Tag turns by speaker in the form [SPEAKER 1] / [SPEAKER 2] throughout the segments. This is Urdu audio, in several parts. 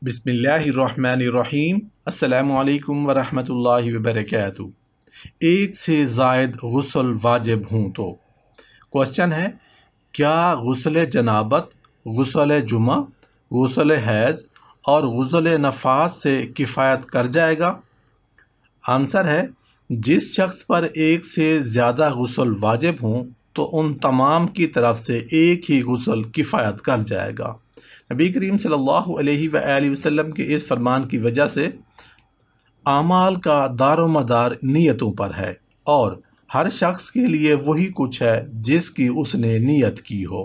[SPEAKER 1] بسم اللہ الرحمن الرحیم۔ السلام علیکم ورحمۃ اللہ وبرکاتہ۔ ایک سے زائد غسل واجب ہوں تو کوشچن ہے، کیا غسل جنابت، غسل جمعہ، غسل حیض اور غسل نفاس سے کفایت کر جائے گا؟ آنسر ہے، جس شخص پر ایک سے زیادہ غسل واجب ہوں تو ان تمام کی طرف سے ایک ہی غسل کفایت کر جائے گا۔ نبی کریم صلی اللہ علیہ وآلہ وسلم کے اس فرمان کی وجہ سے اعمال کا دار و مدار نیتوں پر ہے، اور ہر شخص کے لیے وہی کچھ ہے جس کی اس نے نیت کی ہو۔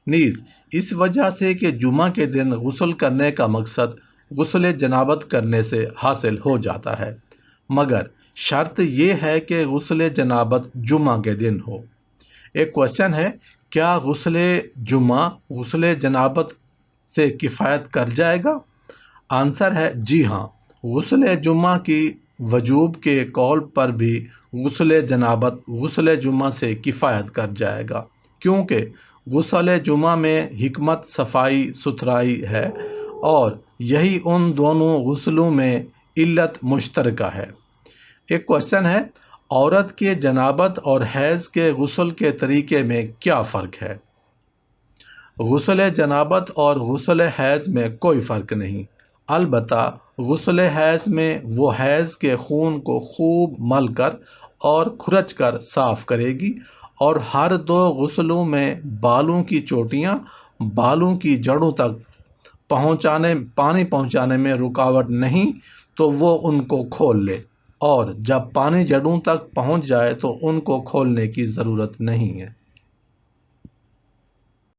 [SPEAKER 1] نیز اس وجہ سے کہ جمعہ کے دن غسل کرنے کا مقصد غسل جنابت کرنے سے حاصل ہو جاتا ہے، مگر شرط یہ ہے کہ غسل جنابت جمعہ کے دن ہو۔ ایک کوشچن ہے، کیا غسل جمعہ غسل جنابت سے کفایت کر جائے گا؟ آنسر ہے، جی ہاں، غسل جمعہ کی وجوب کے قول پر بھی غسل جنابت غسل جمعہ سے کفایت کر جائے گا، کیونکہ غسل جمعہ میں حکمت صفائی ستھرائی ہے، اور یہی ان دونوں غسلوں میں علت مشترکہ ہے۔ ایک کوشچن ہے، عورت کے جنابت اور حیض کے غسل کے طریقے میں کیا فرق ہے؟ غسل جنابت اور غسل حیض میں کوئی فرق نہیں، البتہ غسل حیض میں وہ حیض کے خون کو خوب مل کر اور کھرچ کر صاف کرے گی، اور ہر دو غسلوں میں بالوں کی چوٹیاں بالوں کی جڑوں تک پانی پہنچانے میں رکاوٹ نہیں تو وہ ان کو کھول لے، اور جب پانی جڑوں تک پہنچ جائے تو ان کو کھولنے کی ضرورت نہیں ہے۔